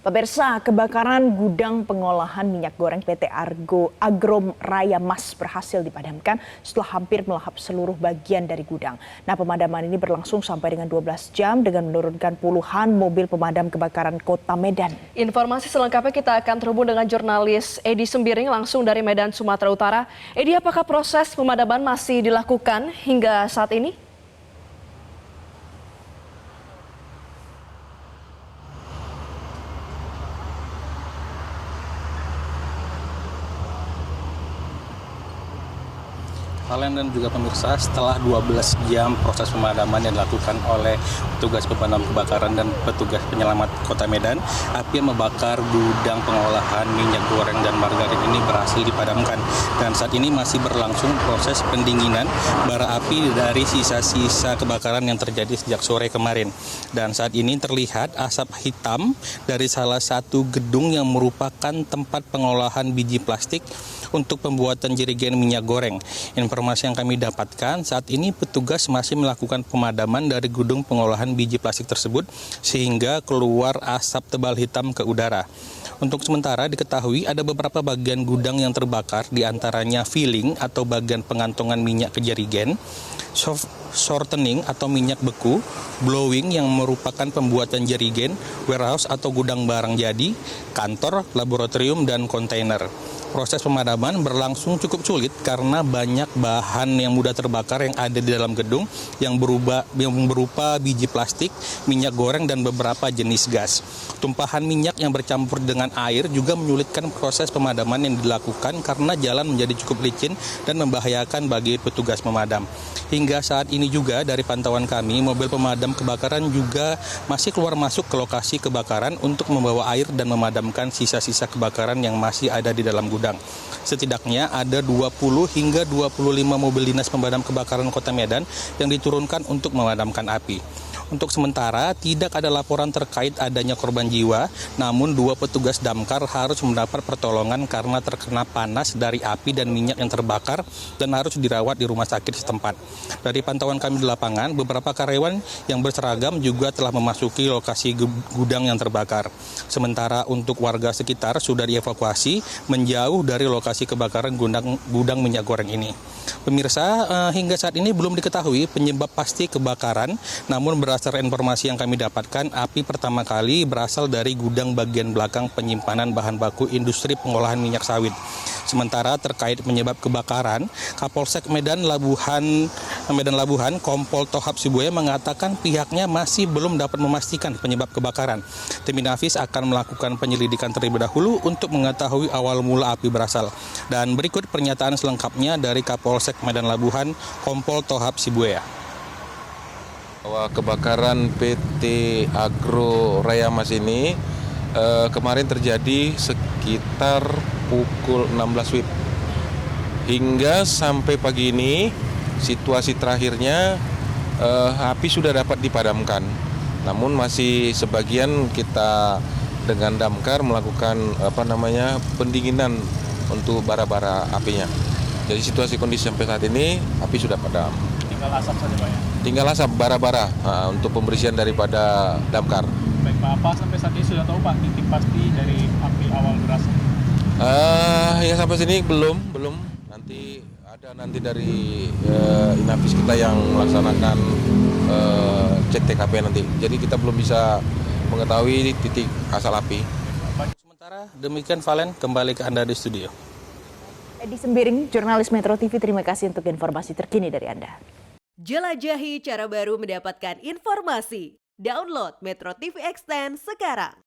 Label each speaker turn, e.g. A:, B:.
A: Pemirsa, kebakaran gudang pengolahan minyak goreng PT Agro Raya Mas berhasil dipadamkan setelah hampir melahap seluruh bagian dari gudang. Nah, pemadaman ini berlangsung sampai dengan 12 jam dengan menurunkan puluhan mobil pemadam kebakaran Kota Medan.
B: Informasi selengkapnya kita akan terhubung dengan jurnalis Edi Sembiring langsung dari Medan, Sumatera Utara. Edi, apakah proses pemadaman masih dilakukan hingga saat ini?
C: Valen dan juga pemirsa, setelah 12 jam proses pemadaman yang dilakukan oleh petugas pemadam kebakaran dan petugas penyelamat Kota Medan, api yang membakar gudang pengolahan minyak goreng dan margarin ini berhasil dipadamkan. Dan saat ini masih berlangsung proses pendinginan bara api dari sisa-sisa kebakaran yang terjadi sejak sore kemarin. Dan saat ini terlihat asap hitam dari salah satu gedung yang merupakan tempat pengolahan biji plastik untuk pembuatan jerigen minyak goreng. Informasi yang kami dapatkan, saat ini petugas masih melakukan pemadaman dari gedung pengolahan biji plastik tersebut sehingga keluar asap tebal hitam ke udara. Untuk sementara diketahui ada beberapa bagian gudang yang terbakar, diantaranya filling atau bagian pengantongan minyak ke jerigen, shortening atau minyak beku, blowing yang merupakan pembuatan jerigen, warehouse atau gudang barang jadi, kantor, laboratorium, dan kontainer. Proses pemadaman berlangsung cukup sulit karena banyak bahan yang mudah terbakar yang ada di dalam gedung yang berupa biji plastik, minyak goreng, dan beberapa jenis gas. Tumpahan minyak yang bercampur dengan air juga menyulitkan proses pemadaman yang dilakukan karena jalan menjadi cukup licin dan membahayakan bagi petugas pemadam. Hingga saat ini juga dari pantauan kami, mobil pemadam kebakaran juga masih keluar masuk ke lokasi kebakaran untuk membawa air dan memadamkan sisa-sisa kebakaran yang masih ada di dalam gudang. Setidaknya ada 20 hingga 25 mobil dinas pemadam kebakaran Kota Medan yang diturunkan untuk memadamkan api. Untuk sementara, tidak ada laporan terkait adanya korban jiwa, namun 2 petugas damkar harus mendapat pertolongan karena terkena panas dari api dan minyak yang terbakar dan harus dirawat di rumah sakit setempat. Dari pantauan kami di lapangan, beberapa karyawan yang berseragam juga telah memasuki lokasi gudang yang terbakar. Sementara untuk warga sekitar sudah dievakuasi menjauh dari lokasi kebakaran gudang minyak goreng ini. Pemirsa, hingga saat ini belum diketahui penyebab pasti kebakaran, namun berdasarkan informasi yang kami dapatkan, api pertama kali berasal dari gudang bagian belakang penyimpanan bahan baku industri pengolahan minyak sawit. Sementara terkait penyebab kebakaran, Kapolsek Medan Labuhan Kompol Tohap Sibuaya mengatakan pihaknya masih belum dapat memastikan penyebab kebakaran. Tim Inafis akan melakukan penyelidikan terlebih dahulu untuk mengetahui awal mula api berasal. Dan berikut pernyataan selengkapnya dari Kapolsek Medan Labuhan Kompol Tohap Sibuaya.
D: Bahwa kebakaran PT Agro Raya Mas ini kemarin terjadi sekitar pukul 16 WIB. Hingga sampai pagi ini situasi terakhirnya api sudah dapat dipadamkan. Namun masih sebagian kita dengan damkar melakukan pendinginan untuk bara-bara apinya. Jadi situasi kondisi sampai saat ini api sudah padam.
E: Tinggal asap saja Pak ya?
D: Tinggal asap bara-bara untuk pembersihan daripada damkar.
E: Baik Pak, apa sampai saat ini sudah tahu Pak titik pasti dari api awal berasal?
D: Ya sampai sini belum. Nanti dari Inafis kita yang melaksanakan cek TKP nanti. Jadi kita belum bisa mengetahui titik asal api.
C: Sementara demikian Valen, kembali ke Anda di studio.
A: Edi Sembiring, jurnalis Metro TV, terima kasih untuk informasi terkini dari Anda.
F: Jelajahi cara baru mendapatkan informasi. Download Metro TV Extend sekarang.